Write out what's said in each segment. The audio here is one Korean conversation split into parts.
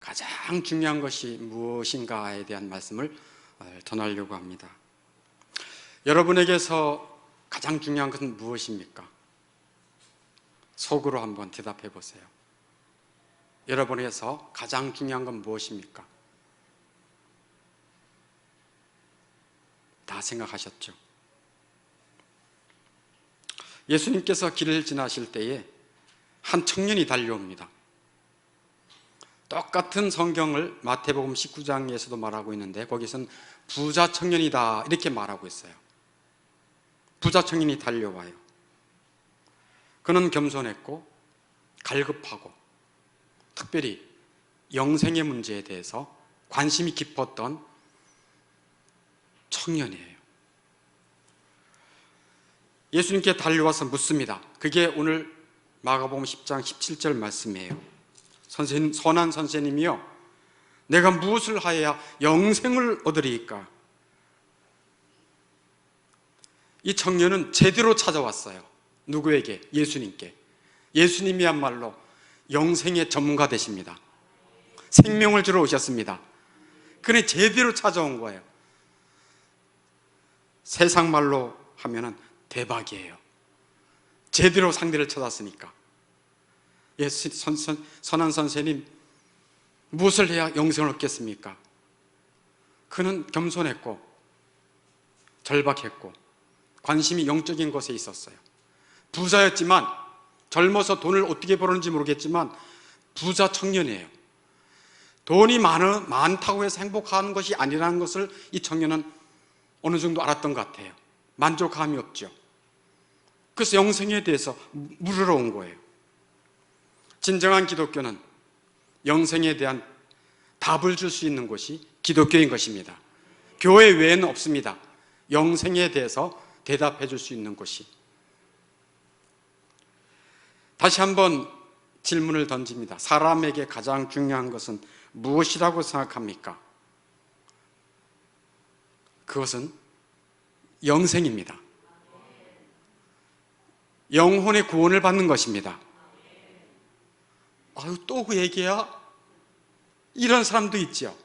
가장 중요한 것이 무엇인가에 대한 말씀을 전하려고 합니다. 여러분에게서 가장 중요한 것은 무엇입니까? 속으로 한번 대답해 보세요. 여러분에게서 가장 중요한 건 무엇입니까? 다 생각하셨죠? 예수님께서 길을 지나실 때에 한 청년이 달려옵니다. 똑같은 성경을 마태복음 19장에서도 말하고 있는데 거기서는 부자 청년이다 이렇게 말하고 있어요. 부자 청년이 달려와요. 그는 겸손했고 갈급하고 특별히 영생의 문제에 대해서 관심이 깊었던 청년이에요. 예수님께 달려와서 묻습니다. 그게 오늘 마가복음 10장 17절 말씀이에요. 선한 선생님이요, 내가 무엇을 하여야 영생을 얻으리이까? 이 청년은 제대로 찾아왔어요. 누구에게? 예수님께. 예수님이야말로 영생의 전문가 되십니다. 생명을 주러 오셨습니다. 그래 제대로 찾아온 거예요. 세상 말로 하면은 대박이에요. 제대로 상대를 찾았으니까. 선한 선생님, 무엇을 해야 영생을 얻겠습니까? 그는 겸손했고 절박했고 관심이 영적인 것에 있었어요. 부자였지만, 젊어서 돈을 어떻게 벌었는지 모르겠지만 부자 청년이에요. 돈이 많다고 해서 행복한 것이 아니라는 것을 이 청년은 어느 정도 알았던 것 같아요. 만족감이 없죠. 그래서 영생에 대해서 물으러 온 거예요. 진정한 기독교는 영생에 대한 답을 줄 수 있는 곳이 기독교인 것입니다. 교회 외에는 없습니다. 영생에 대해서 대답해 줄 수 있는 곳이. 다시 한번 질문을 던집니다. 사람에게 가장 중요한 것은 무엇이라고 생각합니까? 그것은 영생입니다. 영혼의 구원을 받는 것입니다. 아유, 또 그 얘기야? 이런 사람도 있죠.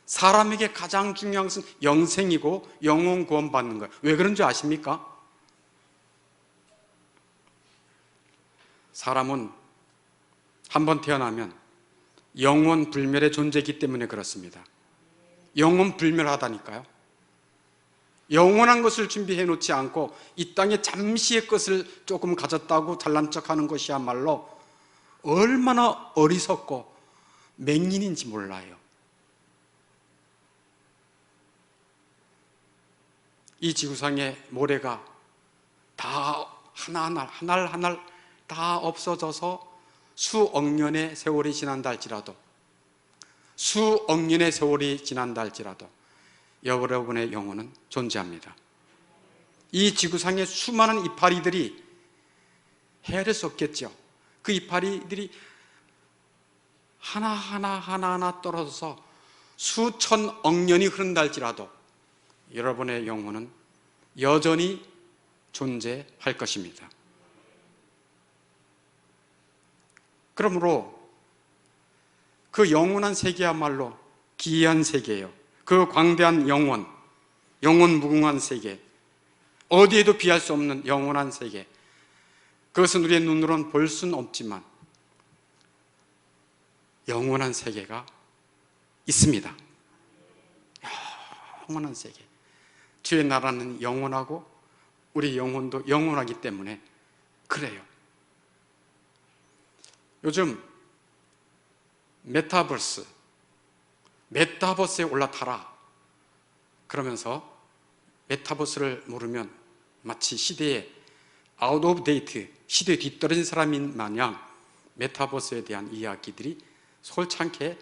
사람에게 가장 중요한 것은 영생이고 영혼 구원 받는 거예요. 왜 그런 줄 아십니까? 사람은 한번 태어나면 영혼 불멸의 존재이기 때문에 그렇습니다. 영혼 불멸하다니까요. 영원한 것을 준비해 놓지 않고 이 땅에 잠시의 것을 조금 가졌다고 잘난 척하는 것이야말로 얼마나 어리석고 맹인인지 몰라요. 이 지구상의 모래가 다 하나하나 다 없어져서 수억 년의 세월이 지난다 할지라도, 수억 년의 세월이 지난다 할지라도 여러분의 영혼은 존재합니다. 이 지구상의 수많은 이파리들이 헤아릴 수 없겠죠. 그 이파리들이 하나하나 떨어져서 수천억 년이 흐른다 할지라도 여러분의 영혼은 여전히 존재할 것입니다. 그러므로 그 영원한 세계야말로 기이한 세계예요. 그 광대한 영원 무궁한 세계, 어디에도 비할 수 없는 영원한 세계, 그것은 우리의 눈으로는 볼 수는 없지만 영원한 세계가 있습니다. 영원한 세계. 주의 나라는 영원하고 우리 영혼도 영원하기 때문에 그래요. 요즘 메타버스에 올라타라 그러면서 메타버스를 모르면 마치 시대에 아웃 오브 데이트, 시대에 뒤떨어진 사람인 마냥 메타버스에 대한 이야기들이 솔창게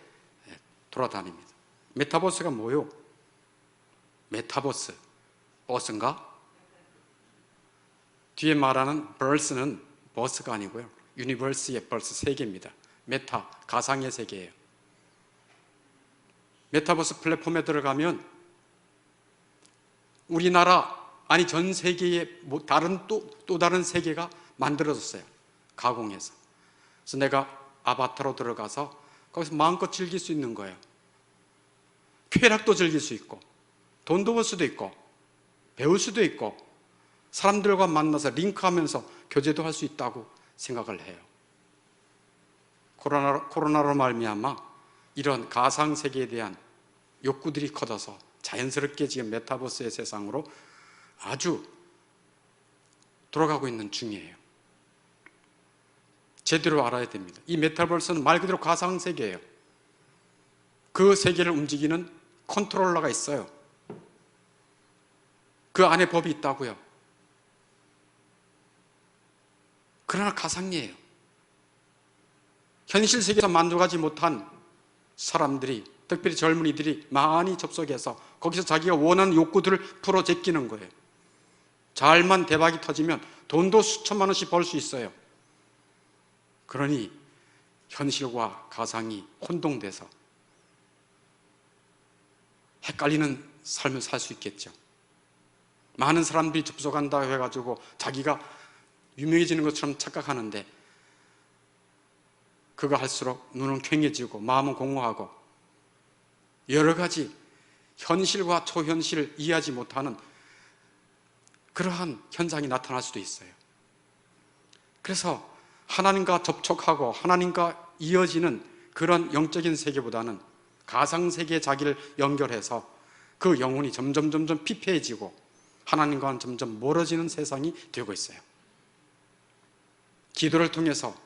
돌아다닙니다. 메타버스가 뭐요? 메타버스, 버스인가? 뒤에 말하는 버스는 버스가 아니고요, 유니버스의 버스, 세계입니다. 메타, 가상의 세계예요. 메타버스 플랫폼에 들어가면 우리나라, 아니 전 세계의 또 다른 세계가 만들어졌어요. 가공해서. 그래서 내가 아바타로 들어가서 거기서 마음껏 즐길 수 있는 거예요. 쾌락도 즐길 수 있고, 돈도 벌 수도 있고, 배울 수도 있고, 사람들과 만나서 링크하면서 교제도 할 수 있다고 생각을 해요. 코로나로 말미암아 이런 가상세계에 대한 욕구들이 커져서 자연스럽게 지금 메타버스의 세상으로 아주 돌아가고 있는 중이에요. 제대로 알아야 됩니다. 이 메타버스는 말 그대로 가상세계예요. 그 세계를 움직이는 컨트롤러가 있어요. 그 안에 법이 있다고요. 그러나 가상이에요. 현실 세계에서 만족하지 못한 사람들이, 특별히 젊은이들이 많이 접속해서 거기서 자기가 원하는 욕구들을 풀어 제끼는 거예요. 잘만 대박이 터지면 돈도 수천만 원씩 벌 수 있어요. 그러니 현실과 가상이 혼동돼서 헷갈리는 삶을 살 수 있겠죠. 많은 사람들이 접속한다 해가지고 자기가 유명해지는 것처럼 착각하는데, 그거 할수록 눈은 퀭해지고 마음은 공허하고 여러 가지 현실과 초현실을 이해하지 못하는 그러한 현상이 나타날 수도 있어요. 그래서 하나님과 접촉하고 하나님과 이어지는 그런 영적인 세계보다는 가상세계에 자기를 연결해서 그 영혼이 점점 피폐해지고 하나님과는 점점 멀어지는 세상이 되고 있어요. 기도를 통해서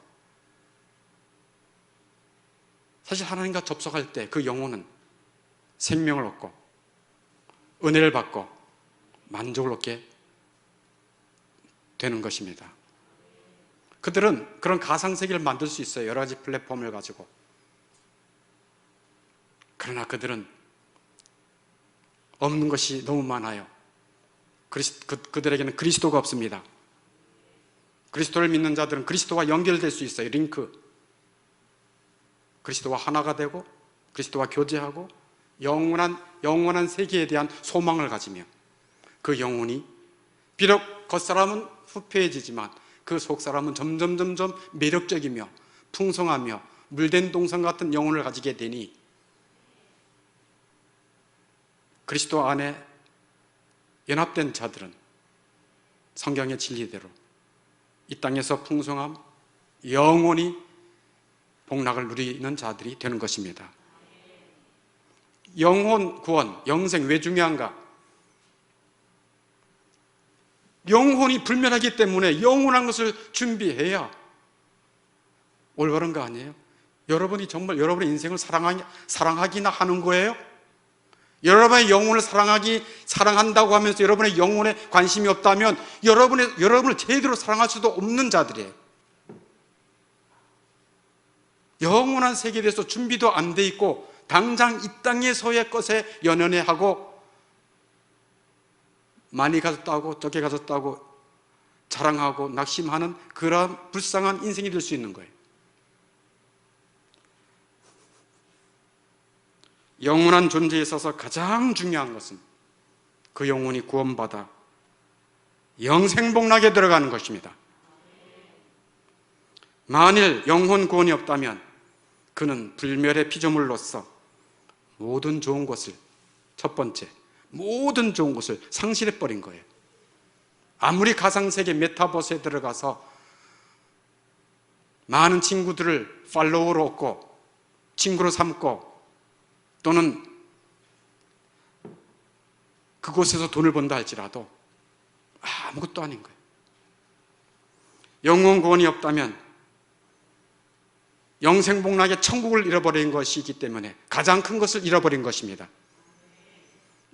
사실 하나님과 접속할 때 그 영혼은 생명을 얻고 은혜를 받고 만족을 얻게 되는 것입니다. 그들은 그런 가상세계를 만들 수 있어요. 여러 가지 플랫폼을 가지고. 그러나 그들은 없는 것이 너무 많아요. 그들에게는 그리스도가 없습니다. 그리스도를 믿는 자들은 그리스도와 연결될 수 있어요. 링크. 그리스도와 하나가 되고 그리스도와 교제하고 영원한 세계에 대한 소망을 가지며 그 영혼이 비록 겉사람은 후패해지지만 그 속사람은 점점 매력적이며 풍성하며 물된 동산 같은 영혼을 가지게 되니 그리스도 안에 연합된 자들은 성경의 진리대로 이 땅에서 풍성함, 영원히 복락을 누리는 자들이 되는 것입니다. 영혼 구원, 영생 왜 중요한가? 영혼이 불멸하기 때문에 영원한 것을 준비해야 올바른 거 아니에요? 여러분이 정말 여러분의 인생을 사랑하기나 하는 거예요? 여러분의 영혼을 사랑한다고 하면서 여러분의 영혼에 관심이 없다면 여러분을 제대로 사랑할 수도 없는 자들이에요. 영원한 세계에 대해서 준비도 안 돼 있고 당장 이 땅에서의 것에 연연해하고 많이 가졌다고 적게 가졌다고 자랑하고 낙심하는 그런 불쌍한 인생이 될 수 있는 거예요. 영원한 존재에 있어서 가장 중요한 것은 그 영혼이 구원받아 영생복락에 들어가는 것입니다. 만일 영혼 구원이 없다면 그는 불멸의 피조물로서 모든 좋은 것을, 첫 번째 모든 좋은 것을 상실해버린 거예요. 아무리 가상세계 메타버스에 들어가서 많은 친구들을 팔로워로 얻고 친구로 삼고 또는 그곳에서 돈을 번다 할지라도 아무것도 아닌 거예요. 영혼 구원이 없다면 영생복락의 천국을 잃어버린 것이기 때문에 가장 큰 것을 잃어버린 것입니다.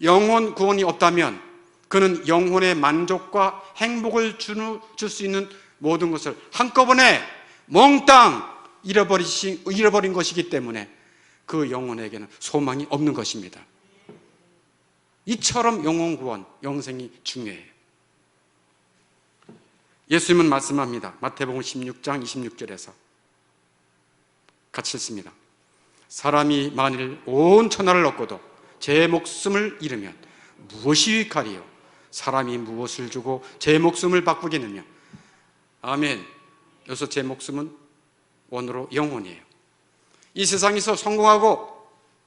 영혼 구원이 없다면 그는 영혼의 만족과 행복을 줄 수 있는 모든 것을 한꺼번에 몽땅 잃어버린 것이기 때문에 그 영혼에게는 소망이 없는 것입니다. 이처럼 영혼 구원, 영생이 중요해요. 예수님은 말씀합니다. 마태복음 16장 26절에서 같이 읽습니다. 사람이 만일 온 천하를 얻고도 제 목숨을 잃으면 무엇이 유익하리요? 사람이 무엇을 주고 제 목숨을 바꾸겠느냐? 아멘. 여기서 제 목숨은 원어로 영혼이에요. 이 세상에서 성공하고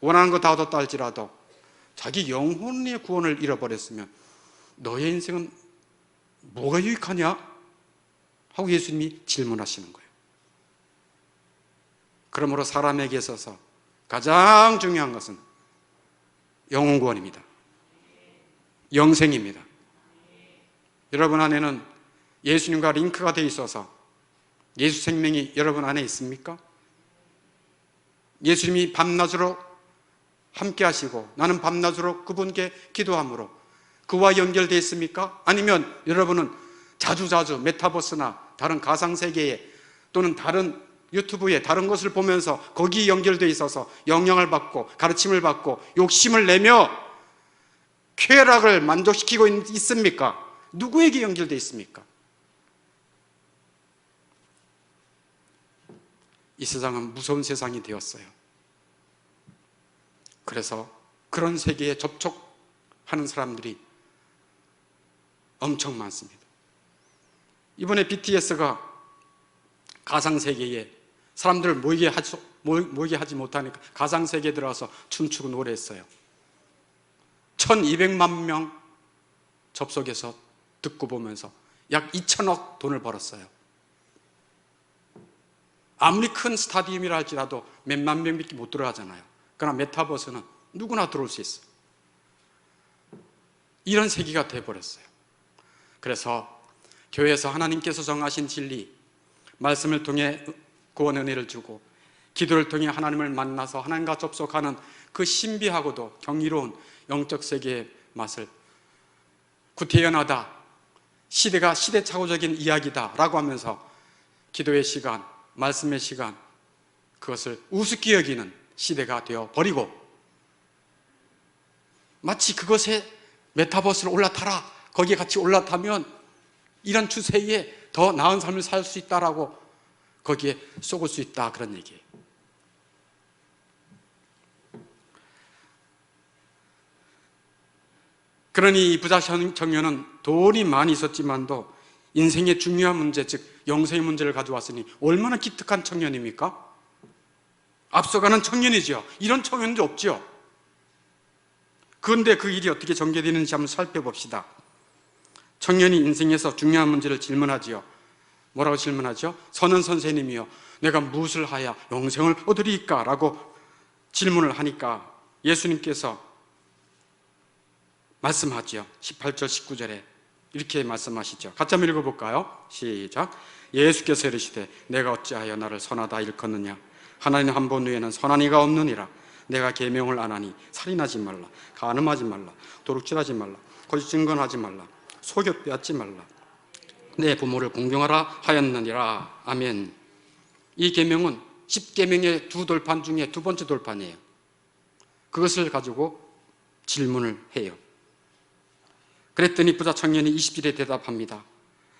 원하는 거 다 얻었다 할지라도 자기 영혼의 구원을 잃어버렸으면 너의 인생은 뭐가 유익하냐? 하고 예수님이 질문하시는 거예요. 그러므로 사람에게 있어서 가장 중요한 것은 영혼 구원입니다. 영생입니다. 여러분 안에는 예수님과 링크가 되어 있어서 예수 생명이 여러분 안에 있습니까? 예수님이 밤낮으로 함께 하시고 나는 밤낮으로 그분께 기도함으로 그와 연결되어 있습니까? 아니면 여러분은 자주자주 메타버스나 다른 가상세계에 또는 다른 유튜브에 다른 것을 보면서 거기에 연결되어 있어서 영향을 받고 가르침을 받고 욕심을 내며 쾌락을 만족시키고 있습니까? 누구에게 연결되어 있습니까? 이 세상은 무서운 세상이 되었어요. 그래서 그런 세계에 접촉하는 사람들이 엄청 많습니다. 이번에 BTS가 가상세계에 사람들을 모이게 하지 못하니까 가상세계에 들어가서 춤추고 노래했어요. 1200만 명 접속해서 듣고 보면서 약 2천억 돈을 벌었어요. 아무리 큰 스타디움이라 할지라도 몇만 명밖에 못 들어가잖아요. 그러나 메타버스는 누구나 들어올 수 있어요. 이런 세계가 되어버렸어요. 그래서 교회에서 하나님께서 정하신 진리, 말씀을 통해 구원 은혜를 주고 기도를 통해 하나님을 만나서 하나님과 접속하는 그 신비하고도 경이로운 영적 세계의 맛을 구태연하다, 시대가 시대착오적인 이야기다 라고 하면서 기도의 시간, 말씀의 시간, 그것을 우습게 여기는 시대가 되어버리고 마치 그것에 메타버스로 올라타라, 거기에 같이 올라타면 이런 추세에 더 나은 삶을 살 수 있다라고 거기에 쏘을 수 있다, 그런 얘기예요. 그러니 이 부자 청년은 돈이 많이 있었지만도 인생의 중요한 문제, 즉 영생의 문제를 가져왔으니 얼마나 기특한 청년입니까? 앞서가는 청년이죠. 이런 청년이 없죠. 그런데 그 일이 어떻게 전개되는지 한번 살펴봅시다. 청년이 인생에서 중요한 문제를 질문하지요. 뭐라고 질문하죠? 선은 선생님이요, 내가 무엇을 하야 영생을 얻으리까? 라고 질문을 하니까 예수님께서 말씀하지요. 18절 19절에 이렇게 말씀하시죠. 같이 한번 읽어볼까요? 시작. 예수께서 이르시되 내가 어찌하여 나를 선하다 일컫느냐? 하나님 한 분 외에는 선한 이가 없느니라. 내가 계명을 안 하니 살인하지 말라, 간음하지 말라, 도둑질하지 말라, 거짓 증언하지 말라, 속여 빼앗지 말라, 내 부모를 공경하라 하였느니라. 아멘. 이 계명은 10계명의 두 돌판 중에 두 번째 돌판이에요. 그것을 가지고 질문을 해요. 그랬더니 부자 청년이 20절에 대답합니다.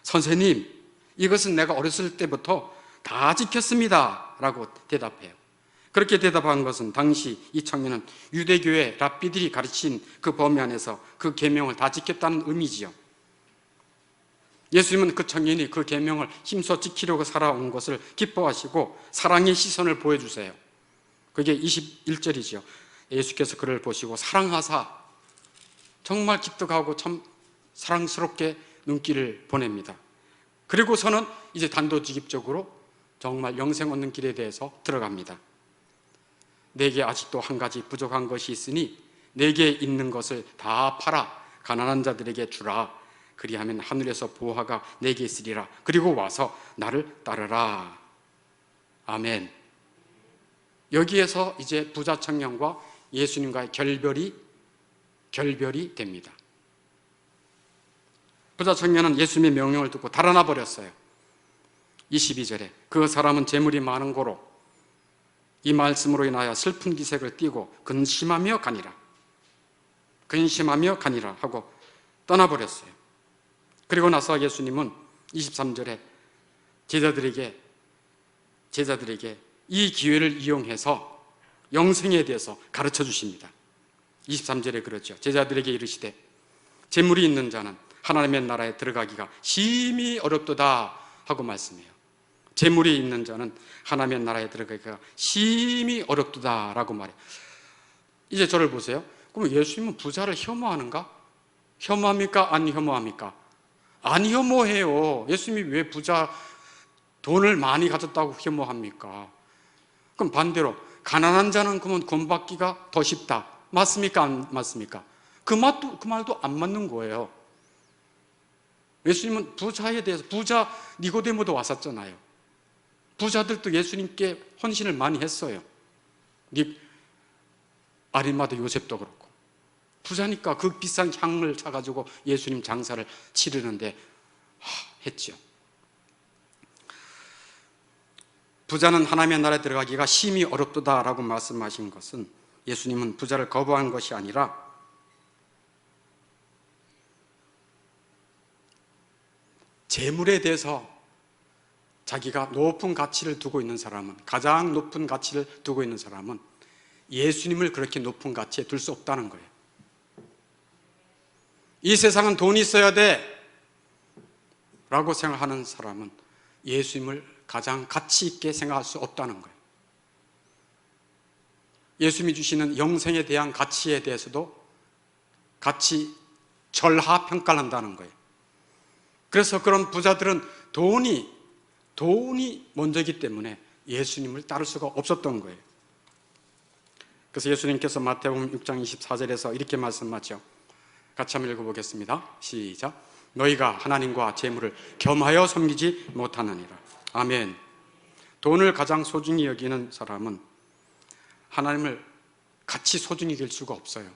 선생님, 이것은 내가 어렸을 때부터 다 지켰습니다 라고 대답해요. 그렇게 대답한 것은 당시 이 청년은 유대교의 랍비들이 가르친 그 범위 안에서 그 계명을 다 지켰다는 의미지요. 예수님은 그 청년이 그 계명을 힘써 지키려고 살아온 것을 기뻐하시고 사랑의 시선을 보여주세요. 그게 21절이죠. 예수께서 그를 보시고 사랑하사 정말 기특하고 참 사랑스럽게 눈길을 보냅니다. 그리고서는 이제 단도직입적으로 정말 영생 얻는 길에 대해서 들어갑니다. 내게 아직도 한 가지 부족한 것이 있으니 내게 있는 것을 다 팔아 가난한 자들에게 주라. 그리하면 하늘에서 보화가 내게 있으리라. 그리고 와서 나를 따르라. 아멘. 여기에서 이제 부자 청년과 예수님과의 결별이 됩니다. 부자 청년은 예수님의 명령을 듣고 달아나 버렸어요. 22절에 그 사람은 재물이 많은 고로 이 말씀으로 인하여 슬픈 기색을 띠고 근심하며 가니라 하고 떠나버렸어요. 그리고 나서 예수님은 23절에 제자들에게 이 기회를 이용해서 영생에 대해서 가르쳐 주십니다. 23절에 그렇죠. 제자들에게 이르시되 재물이 있는 자는 하나님의 나라에 들어가기가 심히 어렵도다 하고 말씀해요. 재물이 있는 자는 하나님의 나라에 들어가기가 심히 어렵도다라고 말해요. 이제 저를 보세요. 그럼 예수님은 부자를 혐오하는가? 혐오합니까? 안 혐오합니까? 안 혐오해요. 예수님이 왜 부자 돈을 많이 가졌다고 혐오합니까? 그럼 반대로 가난한 자는 그러면 구원받기가 더 쉽다. 맞습니까? 안 맞습니까? 그 말도 안 맞는 거예요. 예수님은 부자에 대해서, 부자 니고데모도 왔었잖아요. 부자들도 예수님께 헌신을 많이 했어요. 아리마다 요셉도 그렇고. 부자니까 그 비싼 향을 사가지고 예수님 장사를 치르는데 했죠. 부자는 하나님의 나라에 들어가기가 심히 어렵도다라고 말씀하신 것은 예수님은 부자를 거부한 것이 아니라 재물에 대해서 자기가 높은 가치를 두고 있는 사람은, 가장 높은 가치를 두고 있는 사람은 예수님을 그렇게 높은 가치에 둘 수 없다는 거예요. 이 세상은 돈이 있어야 돼 라고 생각하는 사람은 예수님을 가장 가치 있게 생각할 수 없다는 거예요. 예수님이 주시는 영생에 대한 가치에 대해서도 가치 절하평가를 한다는 거예요. 그래서 그런 부자들은 돈이 먼저이기 때문에 예수님을 따를 수가 없었던 거예요. 그래서 예수님께서 마태복음 6장 24절에서 이렇게 말씀하죠. 같이 한번 읽어보겠습니다. 시작. 너희가 하나님과 재물을 겸하여 섬기지 못하느니라. 아멘. 돈을 가장 소중히 여기는 사람은 하나님을 같이 소중히 여길 수가 없어요.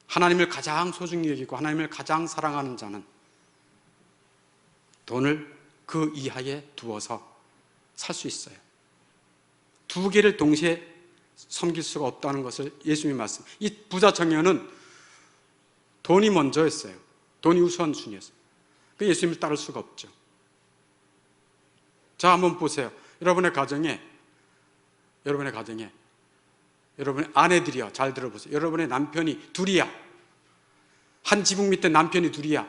하나님을 가장 소중히 여기고 하나님을 가장 사랑하는 자는 돈을 그 이하에 두어서 살 수 있어요. 두 개를 동시에 섬길 수가 없다는 것을 예수님이 말씀. 이 부자 청년은 돈이 먼저였어요. 돈이 우선순위였어요. 그 예수님을 따를 수가 없죠. 자, 한번 보세요. 여러분의 가정에 여러분의 아내들이요, 잘 들어보세요. 여러분의 남편이 둘이야. 한 지붕 밑에 남편이 둘이야.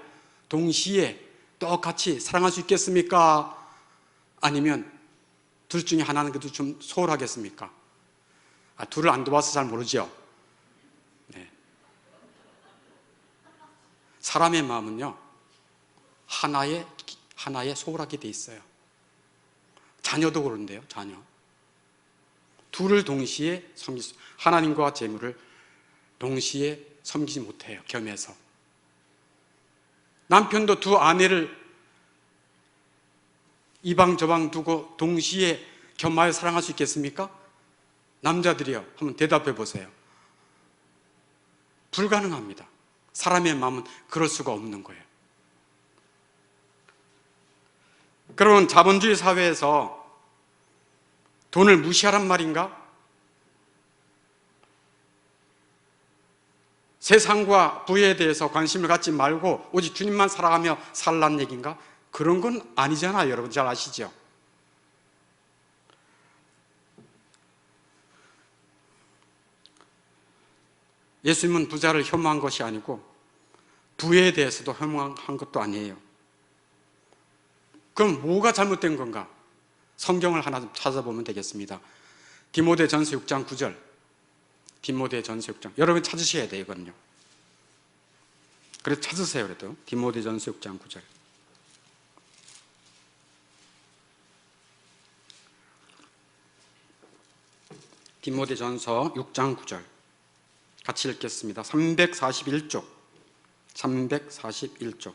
동시에 똑같이 사랑할 수 있겠습니까? 아니면 둘 중에 하나는 그래도 좀 소홀하겠습니까? 둘을 안 도와서 잘 모르죠. 네. 사람의 마음은요, 하나에 소홀하게 돼 있어요. 자녀도 그런데요, 자녀. 둘을 동시에 섬길 수, 하나님과 재물을 동시에 섬기지 못해요, 겸해서. 남편도 두 아내를 이방 저방 두고 동시에 겸하여 사랑할 수 있겠습니까? 남자들이요, 한번 대답해 보세요. 불가능합니다. 사람의 마음은 그럴 수가 없는 거예요. 그러면 자본주의 사회에서 돈을 무시하란 말인가? 세상과 부에 대해서 관심을 갖지 말고 오직 주님만 사랑하며 살라는 얘기인가? 그런 건 아니잖아요. 여러분 잘 아시죠? 예수님은 부자를 혐오한 것이 아니고 부에 대해서도 혐오한 것도 아니에요. 그럼 뭐가 잘못된 건가? 성경을 하나 좀 찾아보면 되겠습니다. 디모데전서 6장 9절. 디모데전서 6장. 여러분 찾으셔야 돼요, 이거는요. 그래서 찾으세요, 그래도. 디모데전서 6장 9절. 디모데전서 6장 9절. 같이 읽겠습니다. 341쪽. 341쪽.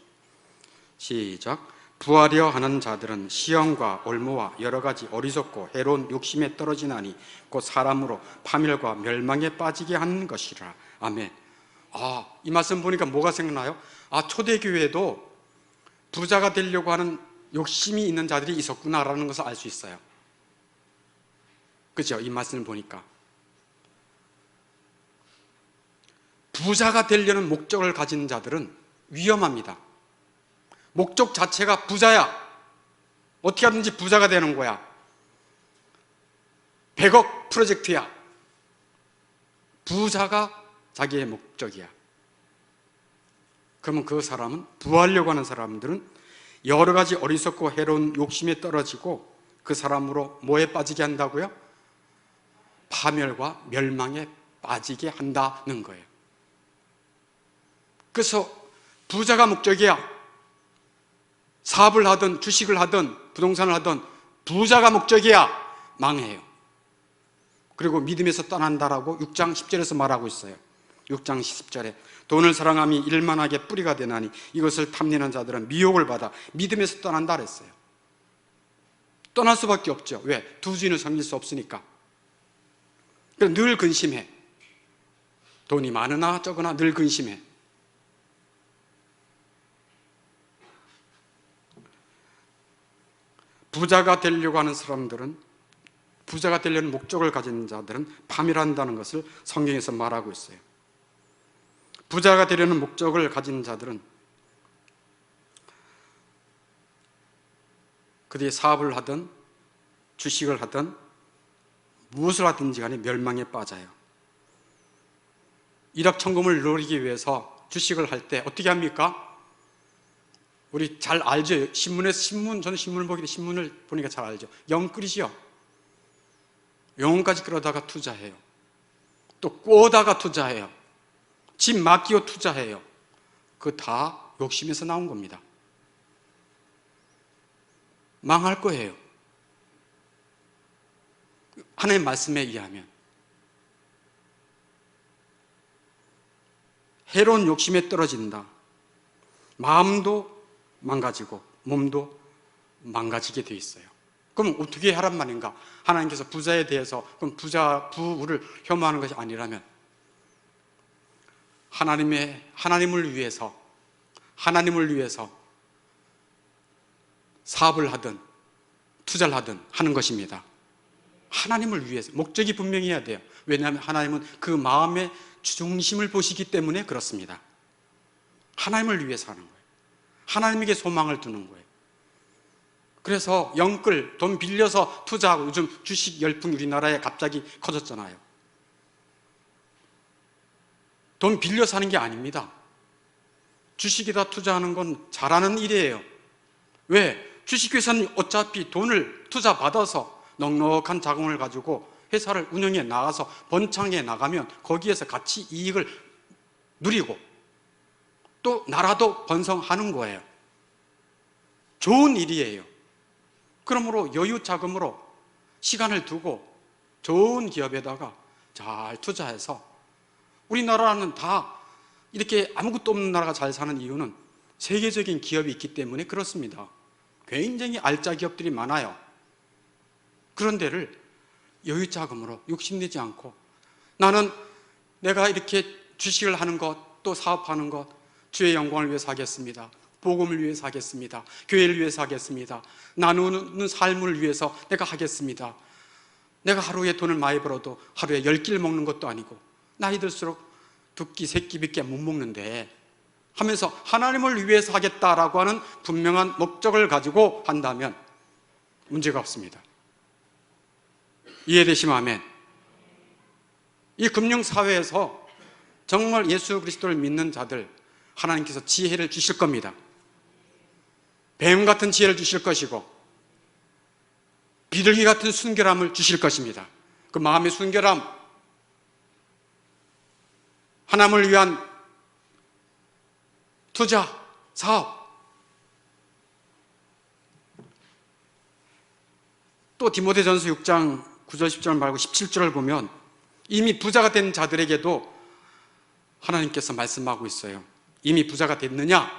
시작. 부하려 하는 자들은 시험과 올무와 여러 가지 어리석고 해로운 욕심에 떨어지나니 곧 사람으로 파멸과 멸망에 빠지게 하는 것이라. 아멘. 이 말씀 보니까 뭐가 생각나요? 초대교회에도 부자가 되려고 하는 욕심이 있는 자들이 있었구나라는 것을 알 수 있어요. 그죠? 이 말씀을 보니까 부자가 되려는 목적을 가진 자들은 위험합니다. 목적 자체가 부자야. 어떻게 하든지 부자가 되는 거야. 100억 프로젝트야. 부자가 자기의 목적이야. 그러면 그 사람은, 부하려고 하는 사람들은 여러 가지 어리석고 해로운 욕심에 떨어지고 그 사람으로 뭐에 빠지게 한다고요? 파멸과 멸망에 빠지게 한다는 거예요. 그래서 부자가 목적이야. 사업을 하든 주식을 하든 부동산을 하든 부자가 목적이야. 망해요. 그리고 믿음에서 떠난다라고 6장 10절에서 말하고 있어요. 6장 10절에 돈을 사랑함이 일만하게 뿌리가 되나니 이것을 탐내는 자들은 미혹을 받아 믿음에서 떠난다 그랬어요. 떠날 수밖에 없죠. 왜? 두 주인을 섬길 수 없으니까. 그래서 늘 근심해. 돈이 많으나 적으나 늘 근심해. 부자가 되려고 하는 사람들은, 부자가 되려는 목적을 가진 자들은 파멸한다는 것을 성경에서 말하고 있어요. 부자가 되려는 목적을 가진 자들은 그들이 사업을 하든 주식을 하든 무엇을 하든지 간에 멸망에 빠져요. 일확천금을 누리기 위해서 주식을 할 때 어떻게 합니까? 우리 잘 알죠? 저는 신문을 보니까 잘 알죠. 영 끓이지요. 영혼까지 끌어다가 투자해요. 또 꼬다가 투자해요. 집 맡기고 투자해요. 그거 다 욕심에서 나온 겁니다. 망할 거예요. 하나님의 말씀에 의하면 해로운 욕심에 떨어진다. 마음도 망가지고 몸도 망가지게 돼 있어요. 그럼 어떻게 하란 말인가? 하나님께서 부자에 대해서 그럼 부를 혐오하는 것이 아니라면 하나님을 위해서 사업을 하든 투자를 하든 하는 것입니다. 하나님을 위해서 목적이 분명해야 돼요. 왜냐하면 하나님은 그 마음의 중심을 보시기 때문에 그렇습니다. 하나님을 위해서 하는 거예요. 하나님에게 소망을 두는 거예요. 그래서 영끌, 돈 빌려서 투자하고 요즘 주식 열풍이 우리나라에 갑자기 커졌잖아요. 돈 빌려서 하는 게 아닙니다. 주식에다 투자하는 건 잘하는 일이에요. 왜? 주식회사는 어차피 돈을 투자 받아서 넉넉한 자금을 가지고 회사를 운영해 나가서 번창해 나가면 거기에서 같이 이익을 누리고 또 나라도 번성하는 거예요. 좋은 일이에요. 그러므로 여유 자금으로 시간을 두고 좋은 기업에다가 잘 투자해서 우리나라는 다 이렇게 아무것도 없는 나라가 잘 사는 이유는 세계적인 기업이 있기 때문에 그렇습니다. 굉장히 알짜 기업들이 많아요. 그런 데를 여유 자금으로 욕심내지 않고 나는 내가 이렇게 주식을 하는 것 또 사업하는 것 주의 영광을 위해서 하겠습니다. 복음을 위해서 하겠습니다. 교회를 위해서 하겠습니다. 나누는 삶을 위해서 내가 하겠습니다. 내가 하루에 돈을 많이 벌어도 하루에 10끼를 먹는 것도 아니고 나이 들수록 2끼, 3끼밖에 못 먹는데 하면서 하나님을 위해서 하겠다라고 하는 분명한 목적을 가지고 한다면 문제가 없습니다. 이해되시면 아멘. 이 금융사회에서 정말 예수 그리스도를 믿는 자들 하나님께서 지혜를 주실 겁니다. 뱀 같은 지혜를 주실 것이고 비둘기 같은 순결함을 주실 것입니다. 그 마음의 순결함, 하나님을 위한 투자, 사업. 또 디모데전서 6장 9절 10절 말고 17절을 보면 이미 부자가 된 자들에게도 하나님께서 말씀하고 있어요. 이미 부자가 됐느냐?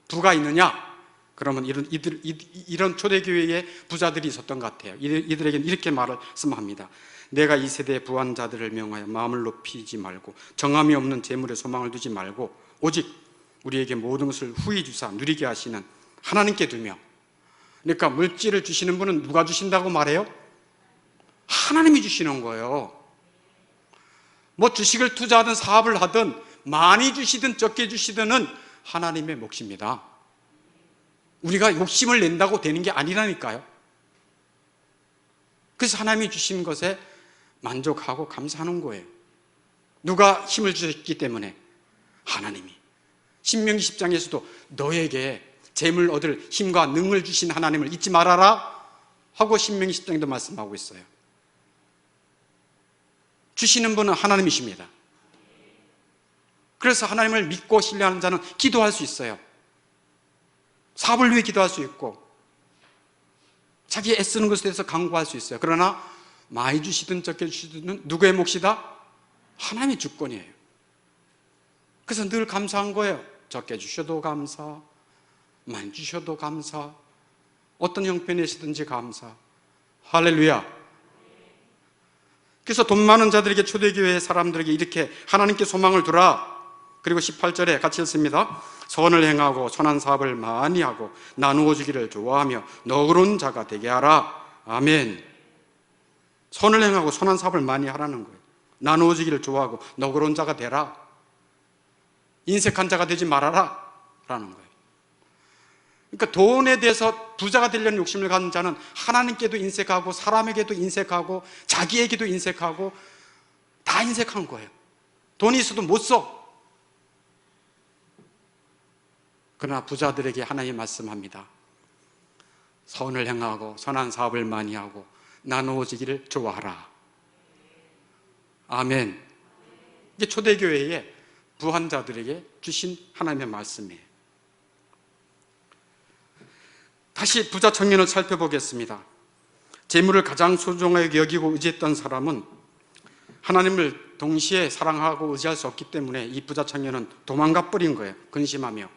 부가 있느냐? 그러면 이런 초대교회에 부자들이 있었던 것 같아요. 이들에게는 이렇게 말씀합니다. 내가 이 세대의 부한 자들을 명하여 마음을 높이지 말고 정함이 없는 재물에 소망을 두지 말고 오직 우리에게 모든 것을 후히 주사 누리게 하시는 하나님께 두며. 그러니까 물질을 주시는 분은 누가 주신다고 말해요? 하나님이 주시는 거예요. 뭐 주식을 투자하든 사업을 하든 많이 주시든 적게 주시든은 하나님의 몫입니다. 우리가 욕심을 낸다고 되는 게 아니라니까요. 그래서 하나님이 주신 것에 만족하고 감사하는 거예요. 누가 힘을 주셨기 때문에? 하나님이. 신명기 10장에서도 너에게 재물 얻을 힘과 능을 주신 하나님을 잊지 말아라 하고 신명기 10장에도 말씀하고 있어요. 주시는 분은 하나님이십니다. 그래서 하나님을 믿고 신뢰하는 자는 기도할 수 있어요. 사업을 위해 기도할 수 있고 자기 애쓰는 것에 대해서 간구할 수 있어요. 그러나 많이 주시든 적게 주시든 누구의 몫이다? 하나님의 주권이에요. 그래서 늘 감사한 거예요. 적게 주셔도 감사, 많이 주셔도 감사, 어떤 형편이시든지 감사. 할렐루야. 그래서 돈 많은 자들에게, 초대교회 사람들에게 이렇게 하나님께 소망을 두라. 그리고 18절에 같이 읽습니다. 선을 행하고 선한 사업을 많이 하고 나누어 주기를 좋아하며 너그러운 자가 되게 하라. 아멘. 선을 행하고 선한 사업을 많이 하라는 거예요. 나누어 주기를 좋아하고 너그러운 자가 되라. 인색한 자가 되지 말아라 라는 거예요. 그러니까 돈에 대해서 부자가 되려는 욕심을 가진 자는 하나님께도 인색하고 사람에게도 인색하고 자기에게도 인색하고 다 인색한 거예요. 돈이 있어도 못 써. 그러나 부자들에게 하나님이 말씀합니다. 선을 행하고 선한 사업을 많이 하고 나누어지기를 좋아하라. 아멘. 이게 초대교회의 부한자들에게 주신 하나님의 말씀이에요. 다시 부자 청년을 살펴보겠습니다. 재물을 가장 소중하게 여기고 의지했던 사람은 하나님을 동시에 사랑하고 의지할 수 없기 때문에 이 부자 청년은 도망가 버린 거예요. 근심하며.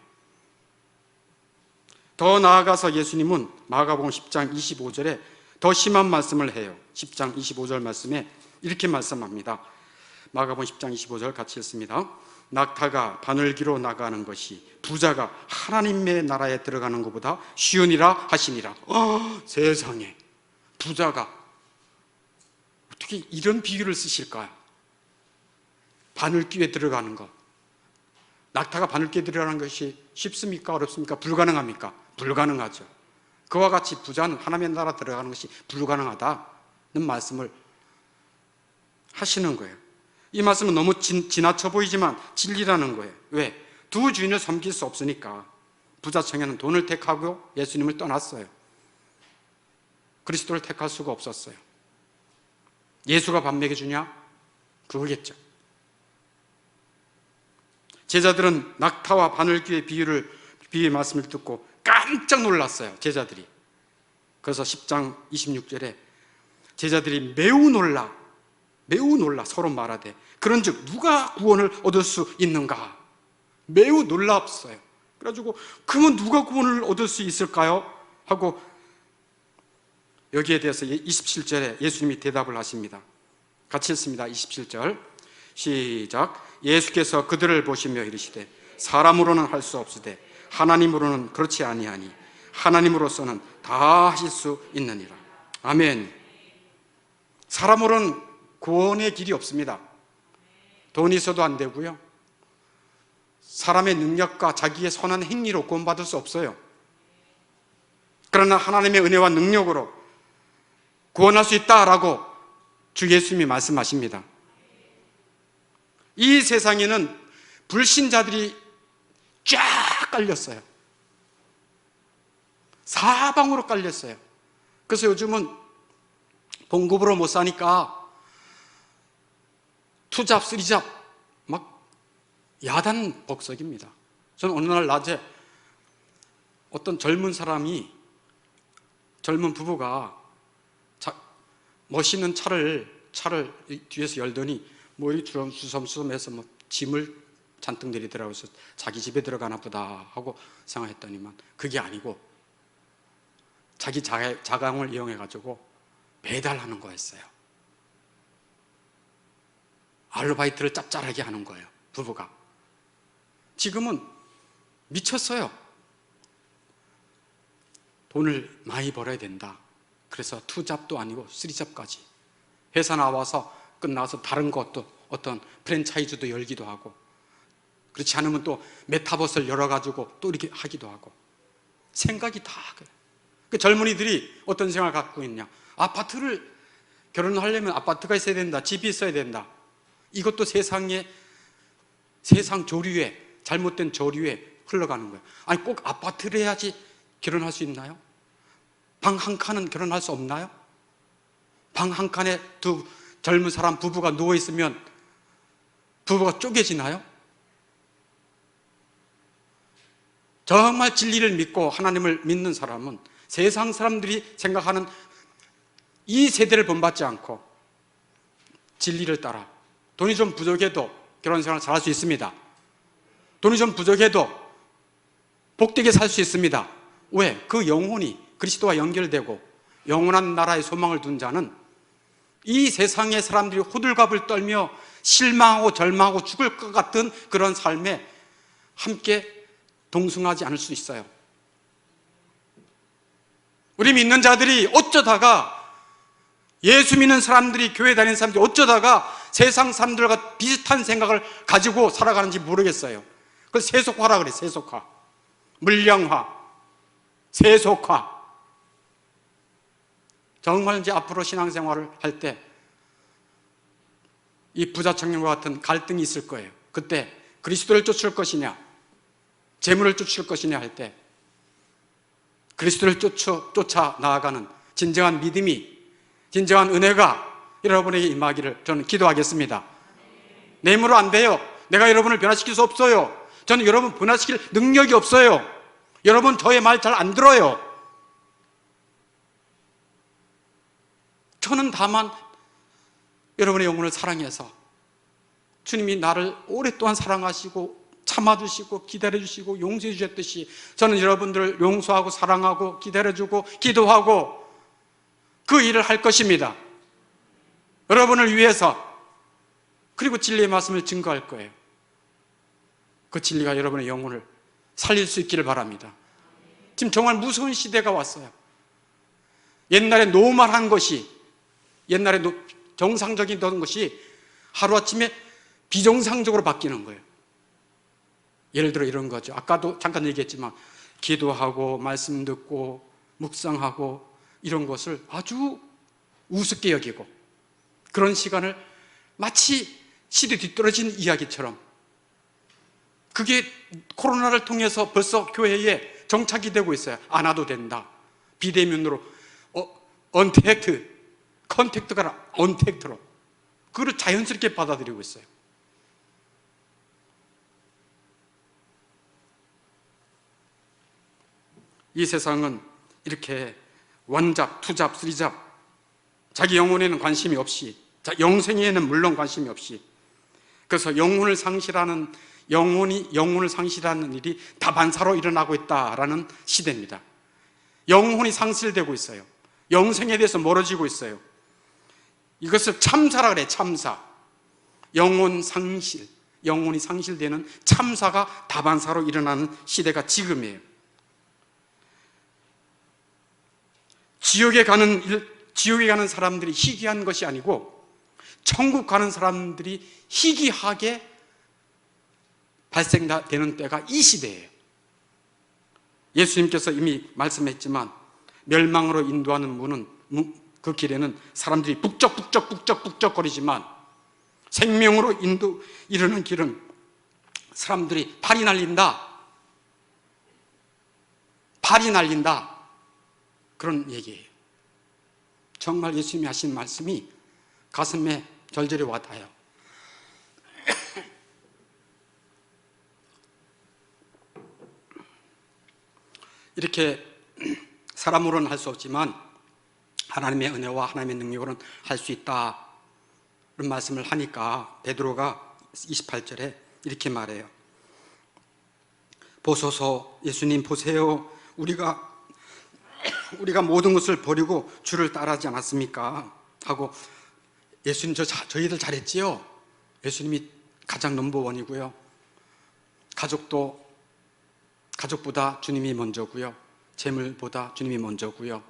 더 나아가서 예수님은 마가복음 10장 25절에 더 심한 말씀을 해요. 10장 25절 말씀에 이렇게 말씀합니다. 마가복음 10장 25절 같이 읽습니다. 낙타가 바늘기로 나가는 것이 부자가 하나님의 나라에 들어가는 것보다 쉬우니라 하시니라. 세상에, 부자가 어떻게 이런 비유를 쓰실까요? 바늘귀에 들어가는 것. 낙타가 바늘귀에 들어가는 것이 쉽습니까? 어렵습니까? 불가능합니까? 불가능하죠. 그와 같이 부자는 하나님의 나라 들어가는 것이 불가능하다는 말씀을 하시는 거예요. 이 말씀은 너무 지나쳐 보이지만 진리라는 거예요. 왜? 두 주인을 섬길 수 없으니까. 부자 청년은 돈을 택하고 예수님을 떠났어요. 그리스도를 택할 수가 없었어요. 예수가 밥 먹여주냐? 그거겠죠. 제자들은 낙타와 바늘귀의 비유의 말씀을 듣고 깜짝 놀랐어요. 제자들이. 그래서 10장 26절에 제자들이 매우 놀라 서로 말하되 그런즉 누가 구원을 얻을 수 있는가? 매우 놀랍어요. 그래가지고 그러면 누가 구원을 얻을 수 있을까요? 하고 여기에 대해서 27절에 예수님이 대답을 하십니다. 같이 읽습니다. 27절 시작. 예수께서 그들을 보시며 이르시되 사람으로는 할 수 없으되 하나님으로는 그렇지 아니하니 하나님으로서는 다 하실 수 있느니라. 아멘. 사람으로는 구원의 길이 없습니다. 돈이 있어도 안 되고요. 사람의 능력과 자기의 선한 행위로 구원받을 수 없어요. 그러나 하나님의 은혜와 능력으로 구원할 수 있다라고 주 예수님이 말씀하십니다. 이 세상에는 불신자들이 쫙 깔렸어요. 사방으로 깔렸어요. 그래서 요즘은 봉급으로 못 사니까 투잡, 쓰리잡 막 야단벅석입니다. 저는 어느 날 낮에 어떤 젊은 부부가 멋있는 차를 뒤에서 열더니 뭐 이리 주섬주섬해서 뭐 짐을 잔뜩 내리더라고요. 그래서 자기 집에 들어가나 보다 하고 생각했더니만 그게 아니고 자기 자강을 이용해가지고 배달하는 거였어요. 아르바이트를 짭짤하게 하는 거예요. 부부가. 지금은 미쳤어요. 돈을 많이 벌어야 된다. 그래서 투잡도 아니고 쓰리잡까지. 회사 나와서 끝나서 다른 것도 어떤 프랜차이즈도 열기도 하고, 그렇지 않으면 또 메타버스를 열어가지고 또 이렇게 하기도 하고. 생각이 다 그래요. 그 젊은이들이 어떤 생각을 갖고 있냐? 결혼을 하려면 아파트가 있어야 된다. 집이 있어야 된다. 이것도 세상 조류에, 잘못된 조류에 흘러가는 거예요. 아니 꼭 아파트를 해야지 결혼할 수 있나요? 방 한 칸은 결혼할 수 없나요? 방 한 칸에 두 젊은 사람 부부가 누워있으면 부부가 쪼개지나요? 정말 진리를 믿고 하나님을 믿는 사람은 세상 사람들이 생각하는 이 세대를 본받지 않고 진리를 따라 돈이 좀 부족해도 결혼생활을 잘할 수 있습니다. 돈이 좀 부족해도 복되게 살 수 있습니다. 왜? 그 영혼이 그리스도와 연결되고 영원한 나라의 소망을 둔 자는 이 세상의 사람들이 호들갑을 떨며 실망하고 절망하고 죽을 것 같은 그런 삶에 함께 동승하지 않을 수 있어요. 우리 믿는 자들이 어쩌다가 예수 믿는 사람들이, 교회 다니는 사람들이 어쩌다가 세상 사람들과 비슷한 생각을 가지고 살아가는지 모르겠어요. 그걸 세속화라 그래. 세속화, 물량화, 세속화. 정말 이제 앞으로 신앙생활을 할 때 이 부자 청년과 같은 갈등이 있을 거예요. 그때 그리스도를 쫓을 것이냐, 재물을 쫓을 것이냐 할 때 그리스도를 쫓아 나아가는 진정한 믿음이, 진정한 은혜가 여러분에게 임하기를 저는 기도하겠습니다. 내 힘으로 안 돼요. 내가 여러분을 변화시킬 수 없어요. 저는 여러분 변화시킬 능력이 없어요. 여러분 저의 말 잘 안 들어요. 저는 다만 여러분의 영혼을 사랑해서 주님이 나를 오랫동안 사랑하시고 참아주시고 기다려주시고 용서해 주셨듯이 저는 여러분들을 용서하고 사랑하고 기다려주고 기도하고 그 일을 할 것입니다. 여러분을 위해서. 그리고 진리의 말씀을 증거할 거예요. 그 진리가 여러분의 영혼을 살릴 수 있기를 바랍니다. 지금 정말 무서운 시대가 왔어요. 옛날에 노멀한 것이, 옛날에 정상적인 것이 하루아침에 비정상적으로 바뀌는 거예요. 예를 들어 이런 거죠. 아까도 잠깐 얘기했지만 기도하고 말씀 듣고 묵상하고 이런 것을 아주 우습게 여기고 그런 시간을 마치 시대 뒤떨어진 이야기처럼, 그게 코로나를 통해서 벌써 교회에 정착이 되고 있어요. 안 와도 된다. 비대면으로 언택트, 컨택트가 언택트로 그걸 자연스럽게 받아들이고 있어요. 이 세상은 이렇게 원잡, 투잡, 쓰리잡, 자기 영혼에는 관심이 없이, 영생에는 물론 관심이 없이, 그래서 영혼을 상실하는 일이 다반사로 일어나고 있다라는 시대입니다. 영혼이 상실되고 있어요. 영생에 대해서 멀어지고 있어요. 이것을 참사라 그래. 참사. 영혼이 상실되는 참사가 다반사로 일어나는 시대가 지금이에요. 지옥에 가는 사람들이 희귀한 것이 아니고 천국 가는 사람들이 희귀하게 발생되는 때가 이 시대예요. 예수님께서 이미 말씀했지만 멸망으로 인도하는 문은, 그 길에는 사람들이 북적북적거리지만 생명으로 이르는 길은 사람들이 팔이 날린다. 그런 얘기예요. 정말 예수님이 하신 말씀이 가슴에 절절히 와닿아요. 이렇게 사람으로는 할 수 없지만 하나님의 은혜와 하나님의 능력으로는 할 수 있다, 그런 말씀을 하니까 베드로가 28절에 이렇게 말해요. 보소서, 예수님 보세요. 우리가 모든 것을 버리고 주를 따르지 않았습니까? 하고, 예수님 저희들 잘했지요? 예수님이 가장 넘버원이고요. 가족보다 주님이 먼저고요. 재물보다 주님이 먼저고요.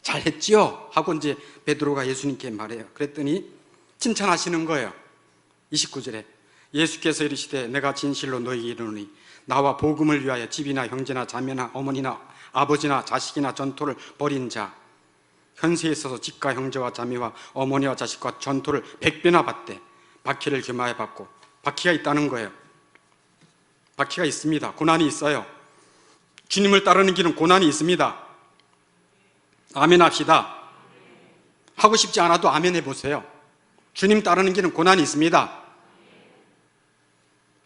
잘했지요? 하고 이제 베드로가 예수님께 말해요. 그랬더니 칭찬하시는 거예요. 29절에 예수께서 이르시되 내가 진실로 너희에게 이르노니 나와 복음을 위하여 집이나 형제나 자매나 어머니나 아버지나 자식이나 전토를 벌인 자, 현세에 있어서 집과 형제와 자매와 어머니와 자식과 전토를 100배나 받되 박해를 겸하여 받고, 박해가 있다는 거예요. 박해가 있습니다. 고난이 있어요. 주님을 따르는 길은 고난이 있습니다. 아멘 합시다. 하고 싶지 않아도 아멘 해보세요. 주님 따르는 길은 고난이 있습니다.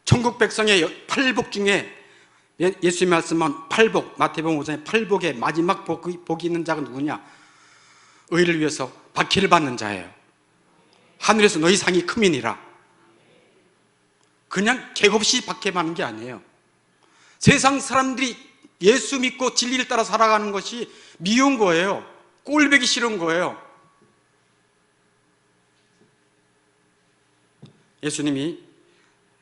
천국 백성의 8복 중에 예수님이 말씀한 8복, 마태복음 5장의 8복의 마지막 복이 있는 자가 누구냐? 의를 위해서 박해를 받는 자예요. 하늘에서 너희 상이 크민이라. 그냥 객없이 박해받는 게 아니에요. 세상 사람들이 예수 믿고 진리를 따라 살아가는 것이 미운 거예요. 꼴보기 싫은 거예요. 예수님이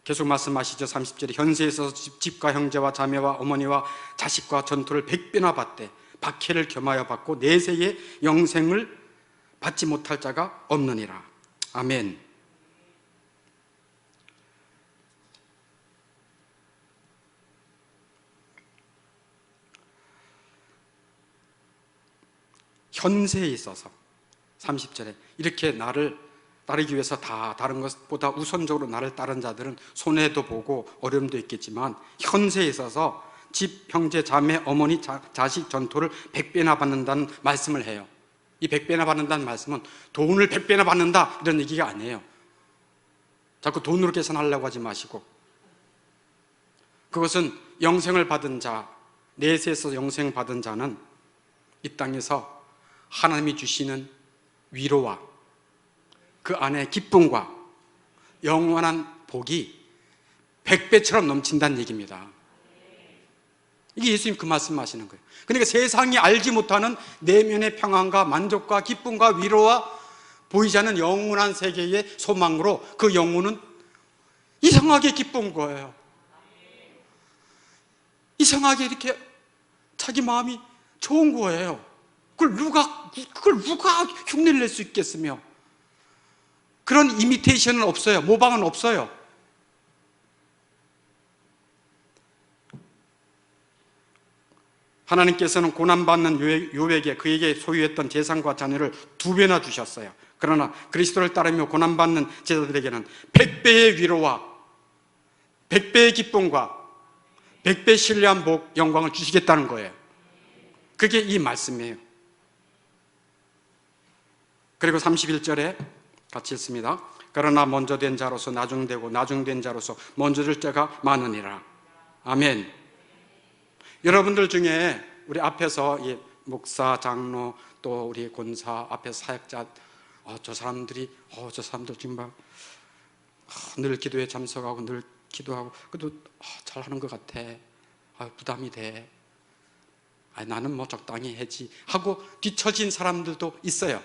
계속 말씀하시죠. 30절에 현세에 있어서 집과 형제와 자매와 어머니와 자식과 전토를 100배나 받되 박해를 겸하여 받고 내세의 영생을 받지 못할 자가 없느니라. 아멘. 현세에 있어서 30절에 이렇게 나를 따르기 위해서 다 다른 것보다 우선적으로 나를 따른 자들은 손해도 보고 어려움도 있겠지만 현세에 있어서 집, 형제, 자매, 어머니, 자식 전토를 100배나 받는다는 말씀을 해요. 이 100배나 받는다는 말씀은 돈을 100배나 받는다 이런 얘기가 아니에요. 자꾸 돈으로 계산하려고 하지 마시고, 그것은 영생을 받은 자, 내세에서 영생을 받은 자는 이 땅에서 하나님이 주시는 위로와 그 안에 기쁨과 영원한 복이 100배처럼 넘친다는 얘기입니다. 이게 예수님 그 말씀하시는 거예요. 그러니까 세상이 알지 못하는 내면의 평안과 만족과 기쁨과 위로와 보이지 않는 영원한 세계의 소망으로 그 영혼은 이상하게 기쁜 거예요. 이상하게 이렇게 자기 마음이 좋은 거예요. 그걸 누가 흉내를 낼 수 있겠으며. 그런 이미테이션은 없어요. 모방은 없어요. 하나님께서는 고난받는 요백에 그에게 소유했던 재산과 자녀를 2배나 주셨어요. 그러나 그리스도를 따르며 고난받는 제자들에게는 100배의 위로와 100배의 기쁨과 100배 신뢰한 복, 영광을 주시겠다는 거예요. 그게 이 말씀이에요. 그리고 31절에 같이 읽습니다. 그러나 먼저 된 자로서 나중되고 나중된 자로서 먼저 될 자가 많으니라. 아멘. 여러분들 중에 우리 앞에서 목사, 장로, 또 우리 권사 앞에서 사역자, 저 사람들 지금 막 늘 기도에 참석하고 늘 기도하고 그래도 잘하는 것 같아. 부담이 돼. 나는 뭐 적당히 해지 하고 뒤처진 사람들도 있어요.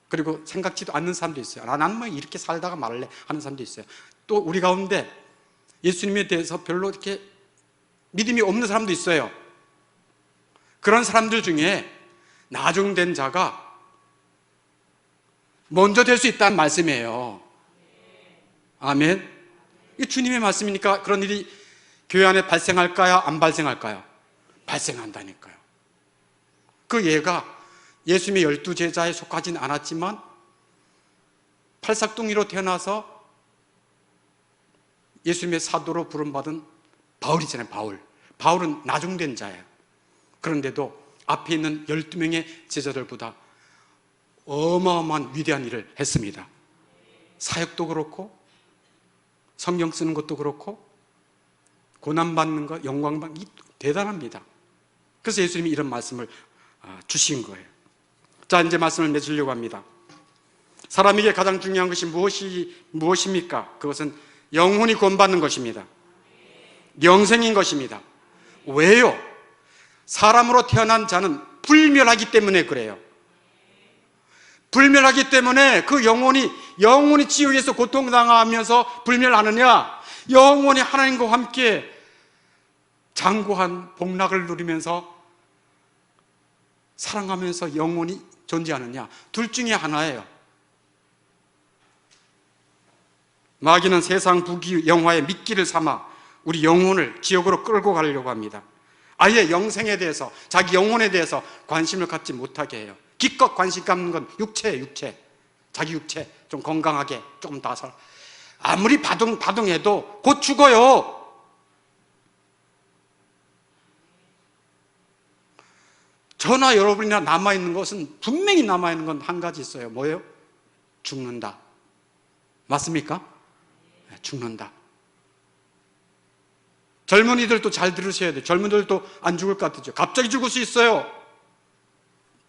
그리고 생각지도 않는 사람도 있어요. 나는 뭐 이렇게 살다가 말래 하는 사람도 있어요. 또 우리 가운데 예수님에 대해서 별로 이렇게 믿음이 없는 사람도 있어요. 그런 사람들 중에 나중된 자가 먼저 될 수 있다는 말씀이에요. 아멘. 이게 주님의 말씀이니까 그런 일이 교회 안에 발생할까요? 안 발생할까요? 발생한다니까요. 그 예가 예수님의 12제자에 속하진 않았지만 팔삭둥이로 태어나서 예수님의 사도로 부름받은 바울이잖아요. 바울은 나중된 자예요. 그런데도 앞에 있는 12명의 제자들보다 어마어마한 위대한 일을 했습니다. 사역도 그렇고 성경 쓰는 것도 그렇고 고난받는 것, 영광받는 것 대단합니다. 그래서 예수님이 이런 말씀을 주신 거예요. 자, 이제 말씀을 맺으려고 합니다. 사람에게 가장 중요한 것이 무엇입니까? 그것은 영혼이 구원받는 것입니다. 영생인 것입니다. 왜요? 사람으로 태어난 자는 불멸하기 때문에 그래요. 불멸하기 때문에 그 영혼이 지옥에서 고통당하면서 불멸하느냐? 영혼이 하나님과 함께 장구한 복락을 누리면서 사랑하면서 영혼이 존재하느냐? 둘 중에 하나예요. 마귀는 세상 부귀 영화에 미끼를 삼아 우리 영혼을 지옥으로 끌고 가려고 합니다. 아예 영생에 대해서, 자기 영혼에 대해서 관심을 갖지 못하게 해요. 기껏 관심 갖는 건 육체예요. 자기 육체 좀 건강하게 조금 더 살. 아무리 바둥해도 곧 죽어요. 저나 여러분이나 남아있는 것은, 분명히 남아있는 건 한 가지 있어요. 뭐예요? 죽는다. 맞습니까? 죽는다. 젊은이들도 잘 들으셔야 돼요. 젊은이들도 안 죽을 것 같죠. 갑자기 죽을 수 있어요.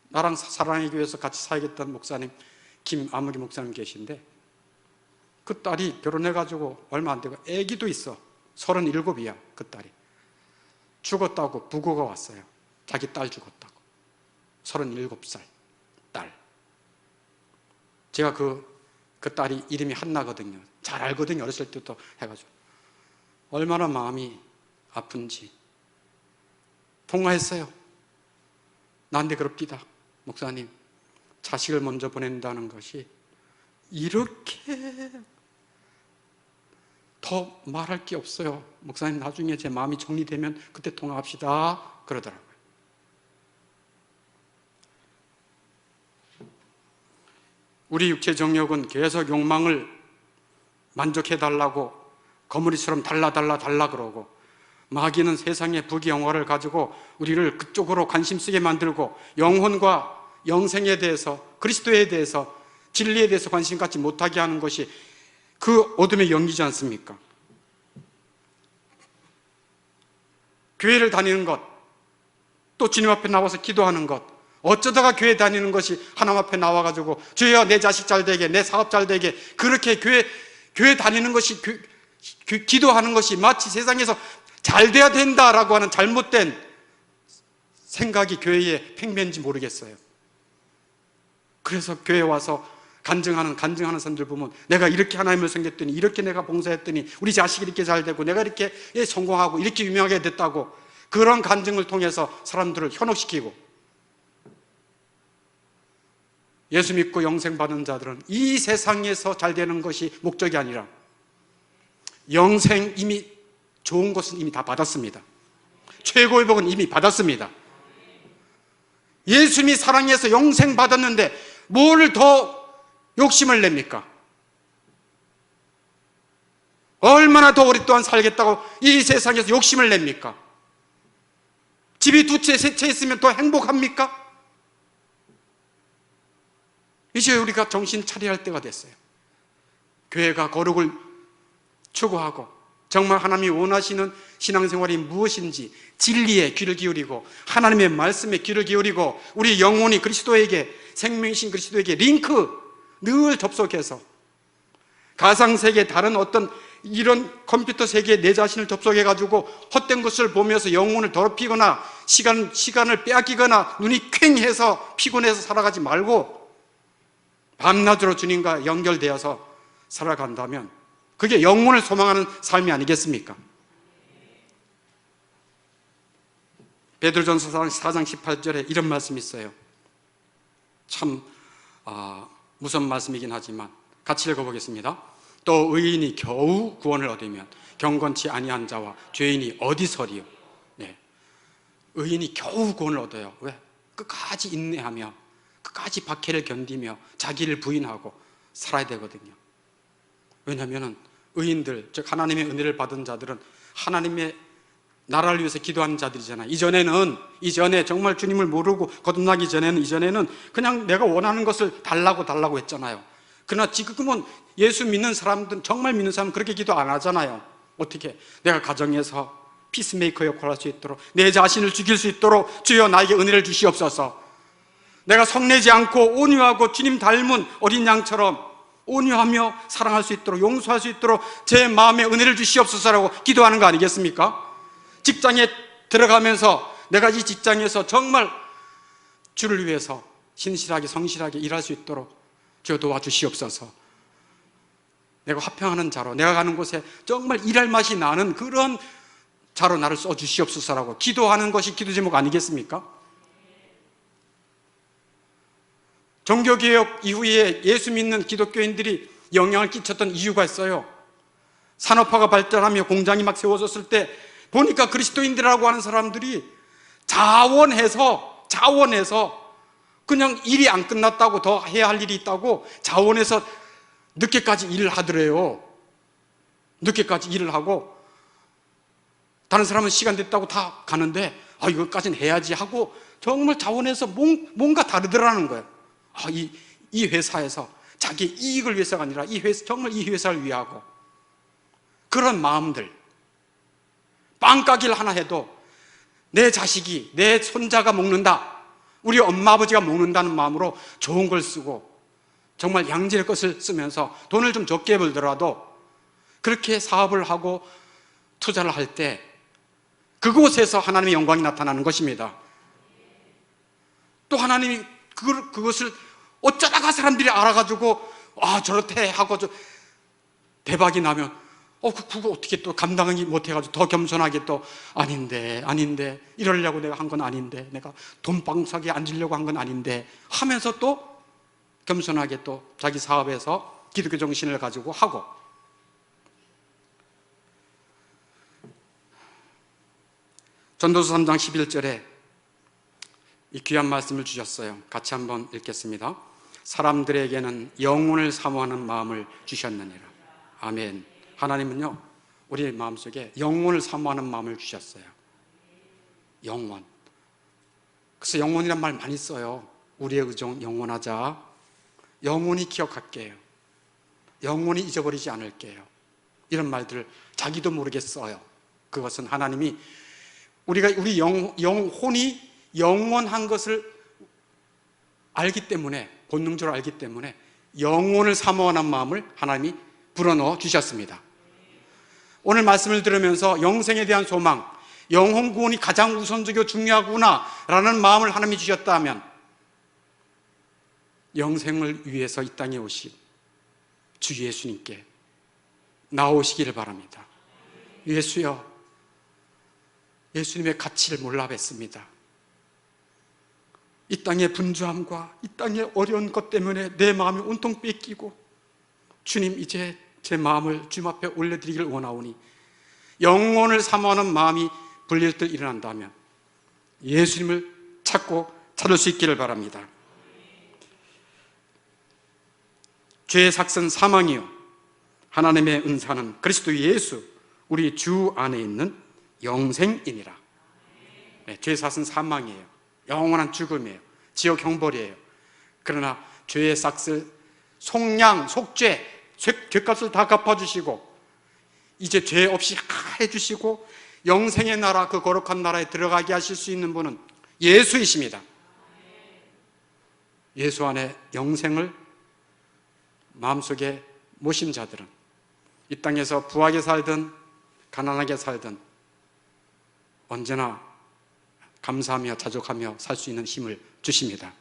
나랑 사랑의 교회에서 같이 살겠다는 목사님, 김아무기 목사님 계신데, 그 딸이 결혼해가지고 얼마 안 되고 애기도 있어. 37이야 그 딸이. 죽었다고 부고가 왔어요. 자기 딸 죽었다고. 37살 딸. 제가 그 딸이 이름이 한나거든요. 잘 알거든요. 어렸을 때부터 해가지고. 얼마나 마음이 아픈지. 통화했어요. 나한테 그럽디다. 목사님, 자식을 먼저 보낸다는 것이 이렇게 더 말할 게 없어요. 목사님, 나중에 제 마음이 정리되면 그때 통화합시다. 그러더라고요. 우리 육체 정욕은 계속 욕망을 만족해달라고 거물이처럼 달라 그러고, 마귀는 세상의 부귀영화를 가지고 우리를 그쪽으로 관심 쓰게 만들고, 영혼과 영생에 대해서, 그리스도에 대해서, 진리에 대해서 관심 갖지 못하게 하는 것이 그 어둠의 연기지 않습니까? 교회를 다니는 것, 또 주님 앞에 나와서 기도하는 것, 어쩌다가 교회 다니는 것이 하나님 앞에 나와가지고 주여 내 자식 잘 되게, 내 사업 잘 되게, 그렇게 교회 다니는 것이, 기도하는 것이 마치 세상에서 잘 돼야 된다라고 하는 잘못된 생각이 교회의 팽배인지 모르겠어요. 그래서 교회에 와서 간증하는 사람들 보면, 내가 이렇게 하나님을 섬겼더니, 이렇게 내가 봉사했더니 우리 자식이 이렇게 잘 되고, 내가 이렇게 성공하고 이렇게 유명하게 됐다고, 그런 간증을 통해서 사람들을 현혹시키고, 예수 믿고 영생 받은 자들은 이 세상에서 잘 되는 것이 목적이 아니라, 영생, 이미 좋은 것은 이미 다 받았습니다. 최고의 복은 이미 받았습니다. 예수님이 사랑해서 영생 받았는데 뭘 더 욕심을 냅니까? 얼마나 더 오랫동안 살겠다고 이 세상에서 욕심을 냅니까? 집이 2채, 3채 있으면 더 행복합니까? 이제 우리가 정신 차려야 할 때가 됐어요. 교회가 거룩을 추구하고, 정말 하나님이 원하시는 신앙생활이 무엇인지 진리에 귀를 기울이고, 하나님의 말씀에 귀를 기울이고, 우리 영혼이 그리스도에게, 생명이신 그리스도에게 늘 접속해서, 가상세계, 다른 어떤 이런 컴퓨터 세계에 내 자신을 접속해가지고 헛된 것을 보면서 영혼을 더럽히거나 시간을 빼앗기거나 눈이 퀭해서 피곤해서 살아가지 말고, 밤낮으로 주님과 연결되어서 살아간다면 그게 영혼을 소망하는 삶이 아니겠습니까? 베드로전서 4장 18절에 이런 말씀이 있어요. 참 무슨 말씀이긴 하지만 같이 읽어보겠습니다. 또 의인이 겨우 구원을 얻으면 경건치 아니한 자와 죄인이 어디 서리요? 네. 의인이 겨우 구원을 얻어요. 왜? 끝까지 인내하며, 끝까지 박해를 견디며 자기를 부인하고 살아야 되거든요. 왜냐하면 의인들, 즉 하나님의 은혜를 받은 자들은 하나님의 나라를 위해서 기도하는 자들이잖아요. 이전에 정말 주님을 모르고 거듭나기 이전에는 그냥 내가 원하는 것을 달라고 했잖아요. 그러나 지금은 예수 믿는 사람들, 정말 믿는 사람은 그렇게 기도 안 하잖아요. 어떻게? 내가 가정에서 피스메이커 역할을 할 수 있도록, 내 자신을 죽일 수 있도록 주여 나에게 은혜를 주시옵소서. 내가 성내지 않고 온유하고 주님 닮은 어린 양처럼 온유하며 사랑할 수 있도록, 용서할 수 있도록 제 마음에 은혜를 주시옵소서라고 기도하는 거 아니겠습니까? 직장에 들어가면서 내가 이 직장에서 정말 주를 위해서 신실하게 성실하게 일할 수 있도록 주여 도와주시옵소서. 내가 화평하는 자로, 내가 가는 곳에 정말 일할 맛이 나는 그런 자로 나를 써주시옵소서라고 기도하는 것이 기도 제목 아니겠습니까? 종교개혁 이후에 예수 믿는 기독교인들이 영향을 끼쳤던 이유가 있어요. 산업화가 발전하며 공장이 막 세워졌을 때 보니까 그리스도인들이라고 하는 사람들이 자원해서 그냥 일이 안 끝났다고, 더 해야 할 일이 있다고 자원해서 늦게까지 일을 하더래요. 늦게까지 일을 하고, 다른 사람은 시간 됐다고 다 가는데 이것까지는 해야지 하고 정말 자원해서 뭔가 다르더라는 거예요. 이 회사에서 자기 이익을 위해서가 아니라 정말 이 회사를 위하고, 그런 마음들. 빵가게를 하나 해도 내 자식이, 내 손자가 먹는다, 우리 엄마 아버지가 먹는다는 마음으로 좋은 걸 쓰고, 정말 양질의 것을 쓰면서 돈을 좀 적게 벌더라도 그렇게 사업을 하고 투자를 할 때 그곳에서 하나님의 영광이 나타나는 것입니다. 또 하나님이 그것을 어쩌다가 사람들이 알아가지고 저렇대 하고 대박이 나면 그거 어떻게 또 감당하기 못해가지고 더 겸손하게 또 아닌데 이러려고 내가 한 건 아닌데, 내가 돈방석에 앉으려고 한 건 아닌데 하면서 또 겸손하게 또 자기 사업에서 기독교 정신을 가지고 하고. 전도서 3장 11절에 이 귀한 말씀을 주셨어요. 같이 한번 읽겠습니다. 사람들에게는 영혼을 사모하는 마음을 주셨느니라. 아멘. 하나님은요, 우리 마음속에 영혼을 사모하는 마음을 주셨어요. 영혼. 그래서 영혼이란 말 많이 써요. 우리의 의정 영원하자. 영원히 기억할게요. 영원히 잊어버리지 않을게요. 이런 말들을 자기도 모르게 써요. 그것은 하나님이 우리 영혼이 영원한 것을 알기 때문에, 본능적으로 알기 때문에 영혼을 사모하는 마음을 하나님이 불어넣어 주셨습니다. 오늘 말씀을 들으면서 영생에 대한 소망, 영혼 구원이 가장 우선적이고 중요하구나라는 마음을 하나님이 주셨다면, 영생을 위해서 이 땅에 오신 주 예수님께 나오시기를 바랍니다. 예수여, 예수님의 가치를 몰라 뵀습니다. 이 땅의 분주함과 이 땅의 어려운 것 때문에 내 마음이 온통 뺏기고, 주님, 이제 제 마음을 주님 앞에 올려드리기를 원하오니 영혼을 사모하는 마음이 불릴 듯 일어난다면 예수님을 찾을 수 있기를 바랍니다. 죄의 삭은 사망이요 하나님의 은사는 그리스도 예수 우리 주 안에 있는 영생이니라. 죄의 삭은 사망이에요. 영원한 죽음이에요. 지옥 형벌이에요. 그러나 죄의 삭을 속량, 속죄, 죄값을 다 갚아주시고 이제 죄 없이 다 해주시고 영생의 나라, 그 거룩한 나라에 들어가게 하실 수 있는 분은 예수이십니다. 예수 안에 영생을 마음속에 모신 자들은 이 땅에서 부하게 살든 가난하게 살든 언제나 감사하며 자족하며 살 수 있는 힘을 주십니다.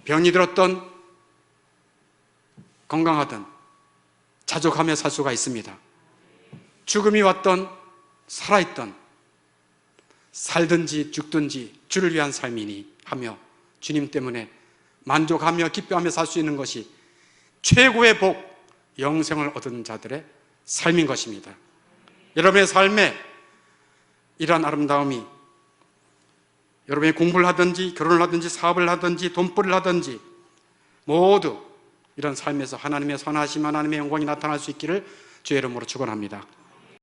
병이 들었던 건강하든 자족하며 살 수가 있습니다. 죽음이 왔던 살아있던 살든지 죽든지 주를 위한 삶이니 하며 주님 때문에 만족하며 기뻐하며 살 수 있는 것이 최고의 복, 영생을 얻은 자들의 삶인 것입니다. 여러분의 삶에 이러한 아름다움이 여러분이 공부를 하든지 결혼을 하든지 사업을 하든지 돈벌이를 하든지 모두 이런 삶에서 하나님의 선하심, 하나님의 영광이 나타날 수 있기를 주의 이름으로 축원합니다.